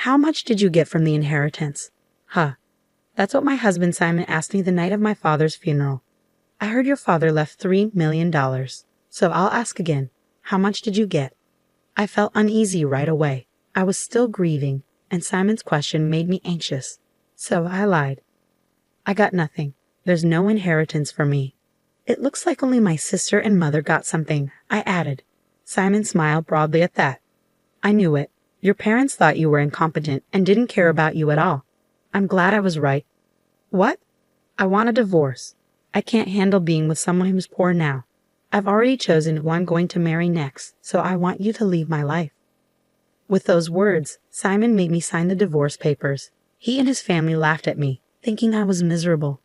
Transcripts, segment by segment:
How much did you get from the inheritance? Huh. That's what my husband Simon asked me the night of my father's funeral. I heard your father left $3 million. So I'll ask again. How much did you get? I felt uneasy right away. I was still grieving, and Simon's question made me anxious. So I lied. I got nothing. There's no inheritance for me. It looks like only my sister and mother got something, I added. Simon smiled broadly at that. I knew it. Your parents thought you were incompetent and didn't care about you at all. I'm glad I was right. What? I want a divorce. I can't handle being with someone who's poor now. I've already chosen who I'm going to marry next, so I want you to leave my life. With those words, Simon made me sign the divorce papers. He and his family laughed at me, thinking I was miserable.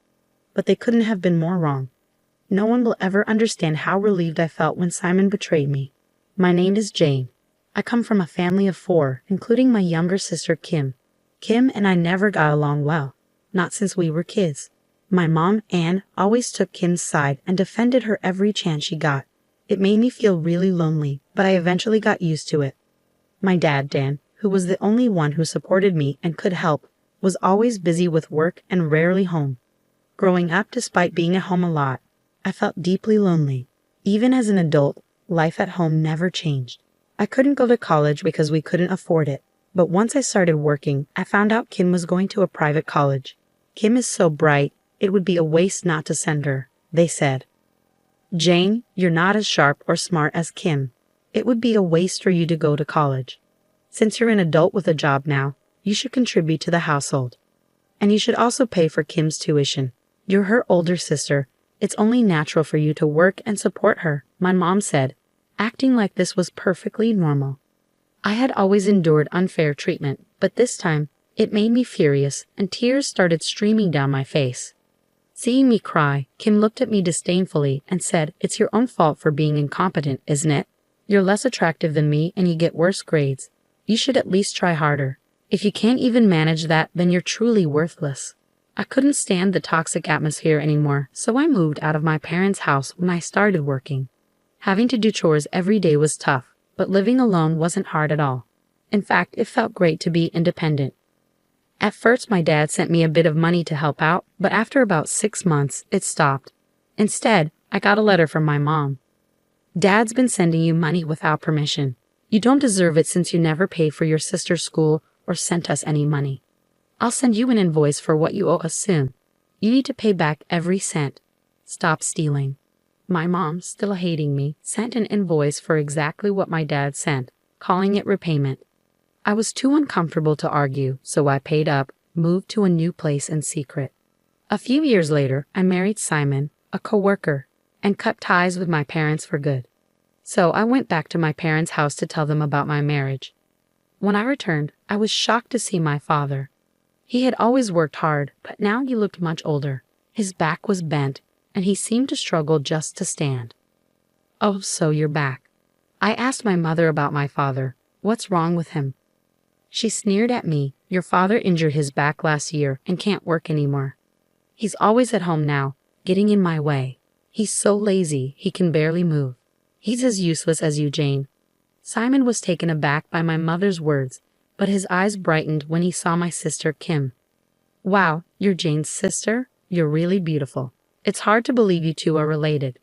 But they couldn't have been more wrong. No one will ever understand how relieved I felt when Simon betrayed me. My name is Jane. I come from a family of 4, including my younger sister Kim. Kim and I never got along well, not since we were kids. My mom, Anne, always took Kim's side and defended her every chance she got. It made me feel really lonely, but I eventually got used to it. My dad, Dan, who was the only one who supported me and could help, was always busy with work and rarely home. Growing up, despite being at home a lot, I felt deeply lonely. Even as an adult, life at home never changed. I couldn't go to college because we couldn't afford it. But once I started working, I found out Kim was going to a private college. Kim is so bright, it would be a waste not to send her, they said. Jane, you're not as sharp or smart as Kim. It would be a waste for you to go to college. Since you're an adult with a job now, you should contribute to the household. And you should also pay for Kim's tuition. You're her older sister. It's only natural for you to work and support her, my mom said. Acting like this was perfectly normal. I had always endured unfair treatment, but this time, it made me furious, and tears started streaming down my face. Seeing me cry, Kim looked at me disdainfully and said, "It's your own fault for being incompetent, isn't it? You're less attractive than me and you get worse grades. You should at least try harder. If you can't even manage that, then you're truly worthless." I couldn't stand the toxic atmosphere anymore, so I moved out of my parents' house when I started working. Having to do chores every day was tough, but living alone wasn't hard at all. In fact, it felt great to be independent. At first, my dad sent me a bit of money to help out, but after about 6 months, it stopped. Instead, I got a letter from my mom. "Dad's been sending you money without permission. You don't deserve it since you never paid for your sister's school or sent us any money. I'll send you an invoice for what you owe us soon. You need to pay back every cent. Stop stealing." My mom, still hating me, sent an invoice for exactly what my dad sent, calling it repayment. I was too uncomfortable to argue, so I paid up, moved to a new place in secret. A few years later, I married Simon, a coworker, and cut ties with my parents for good. So I went back to my parents' house to tell them about my marriage. When I returned, I was shocked to see my father. He had always worked hard, but now he looked much older. His back was bent, and he seemed to struggle just to stand. "Oh, so you're back." I asked my mother about my father. What's wrong with him? She sneered at me. "Your father injured his back last year and can't work anymore. He's always at home now, getting in my way. He's so lazy, he can barely move. He's as useless as you, Jane." Simon was taken aback by my mother's words, but his eyes brightened when he saw my sister Kim. "Wow, you're Jane's sister? You're really beautiful. It's hard to believe you two are related."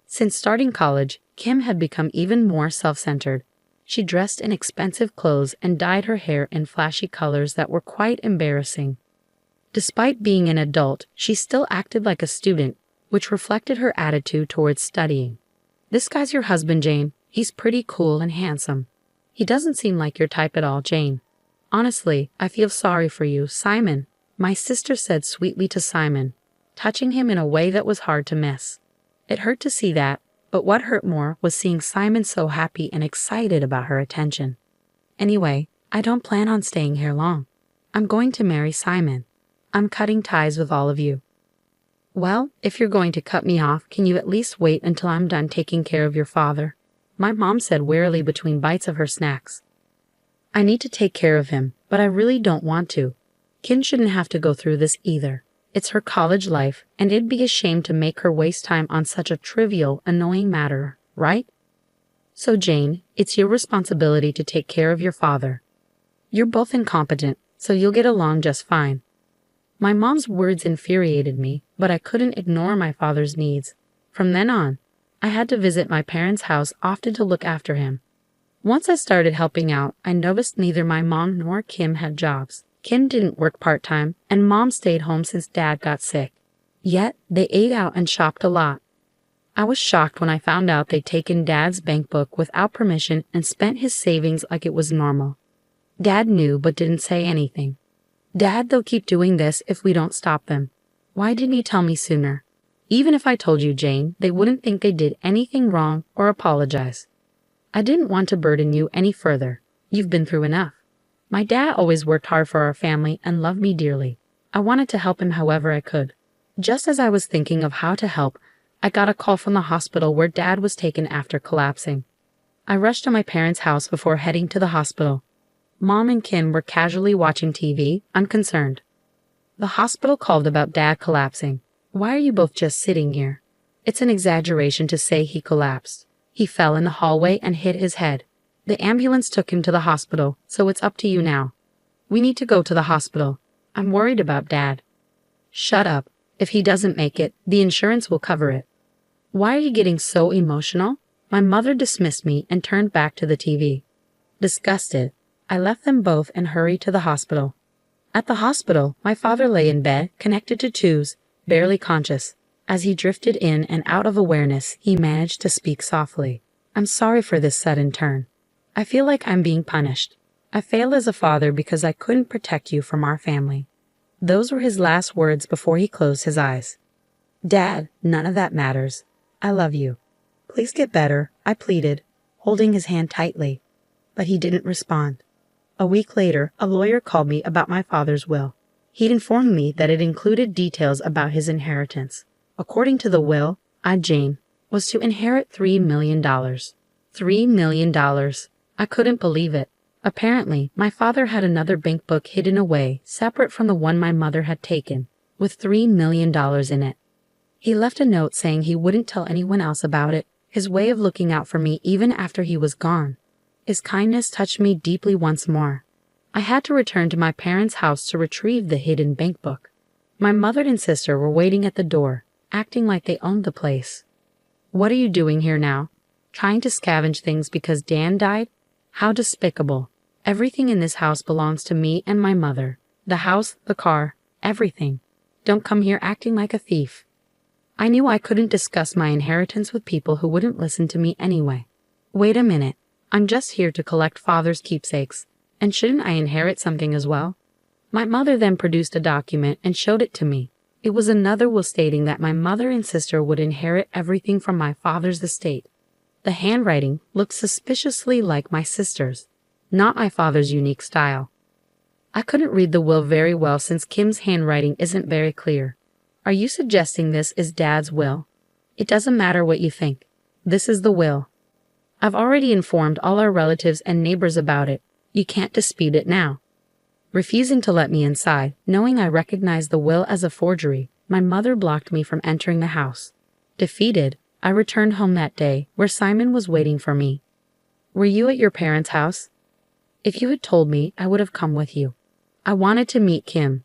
Since starting college, Kim had become even more self-centered. She dressed in expensive clothes and dyed her hair in flashy colors that were quite embarrassing. Despite being an adult, she still acted like a student, which reflected her attitude towards studying. "This guy's your husband, Jane. He's pretty cool and handsome." "He doesn't seem like your type at all, Jane." "Honestly, I feel sorry for you, Simon," my sister said sweetly to Simon, touching him in a way that was hard to miss. It hurt to see that, but what hurt more was seeing Simon so happy and excited about her attention. "Anyway, I don't plan on staying here long. I'm going to marry Simon. I'm cutting ties with all of you." "Well, if you're going to cut me off, can you at least wait until I'm done taking care of your father?" my mom said wearily between bites of her snacks. "I need to take care of him, but I really don't want to. Kim shouldn't have to go through this either. It's her college life, and it'd be a shame to make her waste time on such a trivial, annoying matter, right? So Jane, it's your responsibility to take care of your father. You're both incompetent, so you'll get along just fine. My mom's words infuriated me, but I couldn't ignore my father's needs. From then on, I had to visit my parents' house often to look after him. Once I started helping out, I noticed neither my mom nor Kim had jobs. Kim didn't work part-time, and Mom stayed home since Dad got sick. Yet, they ate out and shopped a lot. I was shocked when I found out they'd taken Dad's bank book without permission and spent his savings like it was normal. Dad knew but didn't say anything. Dad, they'll keep doing this if we don't stop them. Why didn't you tell me sooner? Even if I told you, Jane, they wouldn't think they did anything wrong or apologize. I didn't want to burden you any further. You've been through enough. My dad always worked hard for our family and loved me dearly. I wanted to help him however I could. Just as I was thinking of how to help, I got a call from the hospital where Dad was taken after collapsing. I rushed to my parents' house before heading to the hospital. Mom and Kim were casually watching TV, unconcerned. The hospital called about Dad collapsing. Why are you both just sitting here? It's an exaggeration to say he collapsed. He fell in the hallway and hit his head. The ambulance took him to the hospital, so it's up to you now. We need to go to the hospital. I'm worried about Dad. Shut up. If he doesn't make it, the insurance will cover it. Why are you getting so emotional? My mother dismissed me and turned back to the TV. Disgusted, I left them both and hurried to the hospital. At the hospital, my father lay in bed, connected to tubes, barely conscious. As he drifted in and out of awareness, he managed to speak softly. I'm sorry for this sudden turn. I feel like I'm being punished. I failed as a father because I couldn't protect you from our family. Those were his last words before he closed his eyes. Dad, none of that matters. I love you. Please get better, I pleaded, holding his hand tightly. But he didn't respond. A week later, a lawyer called me about my father's will. He'd informed me that it included details about his inheritance. According to the will, I, Jane, was to inherit $3 million. $3 million. I couldn't believe it. Apparently, my father had another bank book hidden away, separate from the one my mother had taken, with $3 million in it. He left a note saying he wouldn't tell anyone else about it, his way of looking out for me even after he was gone. His kindness touched me deeply once more. I had to return to my parents' house to retrieve the hidden bank book. My mother and sister were waiting at the door, acting like they owned the place. What are you doing here now? Trying to scavenge things because Dan died? How despicable. Everything in this house belongs to me and my mother. The house, the car, everything. Don't come here acting like a thief. I knew I couldn't discuss my inheritance with people who wouldn't listen to me anyway. Wait a minute. I'm just here to collect father's keepsakes. And shouldn't I inherit something as well? My mother then produced a document and showed it to me. It was another will stating that my mother and sister would inherit everything from my father's estate. The handwriting looked suspiciously like my sister's, not my father's unique style. I couldn't read the will very well since Kim's handwriting isn't very clear. Are you suggesting this is Dad's will? It doesn't matter what you think. This is the will. I've already informed all our relatives and neighbors about it. You can't dispute it now. Refusing to let me inside, knowing I recognized the will as a forgery, my mother blocked me from entering the house. Defeated, I returned home that day, where Simon was waiting for me. Were you at your parents' house? If you had told me, I would have come with you. I wanted to meet Kim.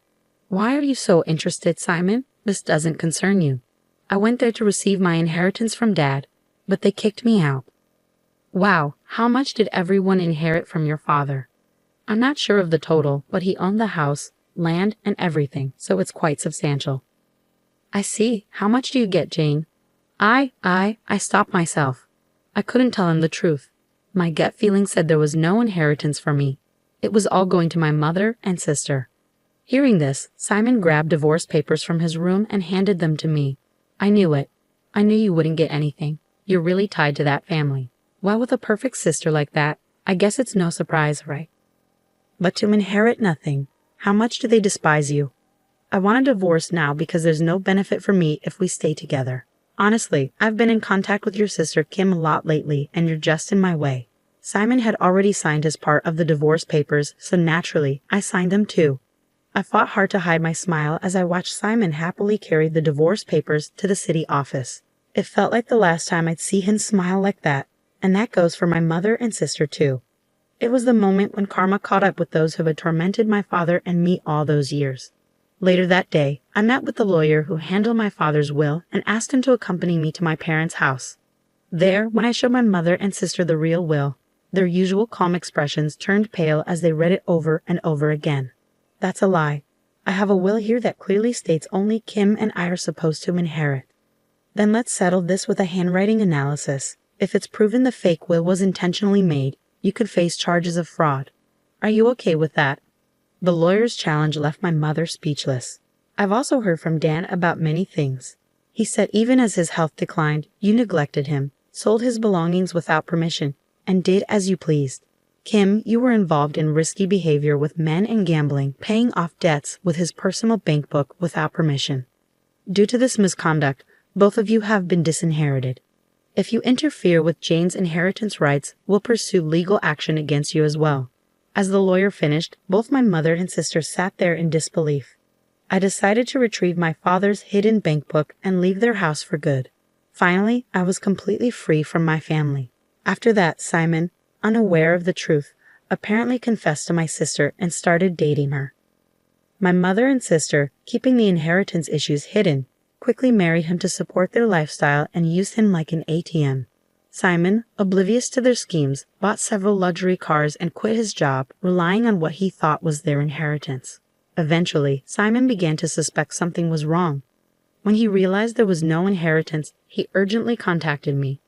Why are you so interested, Simon? This doesn't concern you. I went there to receive my inheritance from Dad, but they kicked me out. Wow, how much did everyone inherit from your father? I'm not sure of the total, but he owned the house, land, and everything, so it's quite substantial. I see. How much do you get, Jane? I stopped myself. I couldn't tell him the truth. My gut feeling said there was no inheritance for me. It was all going to my mother and sister. Hearing this, Simon grabbed divorce papers from his room and handed them to me. I knew it. I knew you wouldn't get anything. You're really tied to that family. Well, with a perfect sister like that, I guess it's no surprise, right? But to inherit nothing, how much do they despise you? I want a divorce now because there's no benefit for me if we stay together. Honestly, I've been in contact with your sister Kim a lot lately, and you're just in my way. Simon had already signed his part of the divorce papers, so naturally, I signed them too. I fought hard to hide my smile as I watched Simon happily carry the divorce papers to the city office. It felt like the last time I'd see him smile like that, and that goes for my mother and sister too. It was the moment when karma caught up with those who had tormented my father and me all those years. Later that day, I met with the lawyer who handled my father's will and asked him to accompany me to my parents' house. There, when I showed my mother and sister the real will, their usual calm expressions turned pale as they read it over and over again. That's a lie. I have a will here that clearly states only Kim and I are supposed to inherit. Then let's settle this with a handwriting analysis. If it's proven the fake will was intentionally made, you could face charges of fraud. Are you okay with that? The lawyer's challenge left my mother speechless. I've also heard from Dan about many things. He said even as his health declined, you neglected him, sold his belongings without permission, and did as you pleased. Kim, you were involved in risky behavior with men and gambling, paying off debts with his personal bank book without permission. Due to this misconduct, both of you have been disinherited. If you interfere with Jane's inheritance rights, we'll pursue legal action against you as well. As the lawyer finished, both my mother and sister sat there in disbelief. I decided to retrieve my father's hidden bank book and leave their house for good. Finally, I was completely free from my family. After that, Simon, unaware of the truth, apparently confessed to my sister and started dating her. My mother and sister, keeping the inheritance issues hidden, quickly married him to support their lifestyle and used him like an ATM. Simon, oblivious to their schemes, bought several luxury cars and quit his job, relying on what he thought was their inheritance. Eventually, Simon began to suspect something was wrong. When he realized there was no inheritance, he urgently contacted me.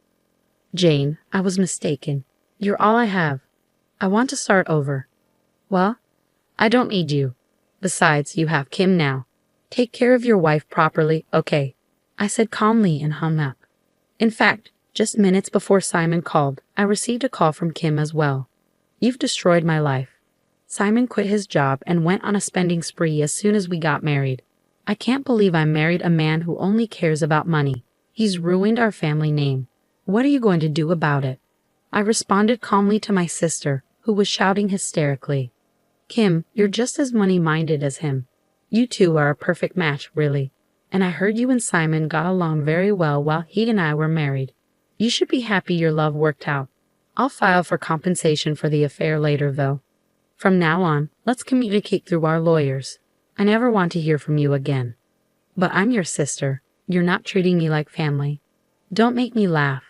Jane, I was mistaken. You're all I have. I want to start over. Well, I don't need you. Besides, you have Kim now. Take care of your wife properly, okay? I said calmly and hung up. In fact, just minutes before Simon called, I received a call from Kim as well. You've destroyed my life. Simon quit his job and went on a spending spree as soon as we got married. I can't believe I married a man who only cares about money. He's ruined our family name. What are you going to do about it? I responded calmly to my sister, who was shouting hysterically. Kim, you're just as money-minded as him. You two are a perfect match, really. And I heard you and Simon got along very well while he and I were married. You should be happy your love worked out. I'll file for compensation for the affair later, though. From now on, let's communicate through our lawyers. I never want to hear from you again. But I'm your sister. You're not treating me like family. Don't make me laugh.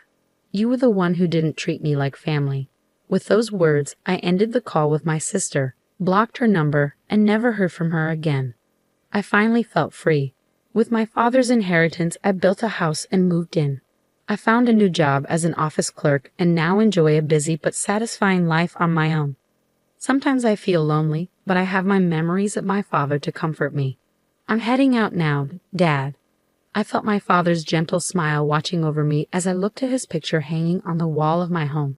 You were the one who didn't treat me like family. With those words, I ended the call with my sister, blocked her number, and never heard from her again. I finally felt free. With my father's inheritance, I built a house and moved in. I found a new job as an office clerk and now enjoy a busy but satisfying life on my own. Sometimes I feel lonely, but I have my memories of my father to comfort me. I'm heading out now, Dad. I felt my father's gentle smile watching over me as I looked at his picture hanging on the wall of my home.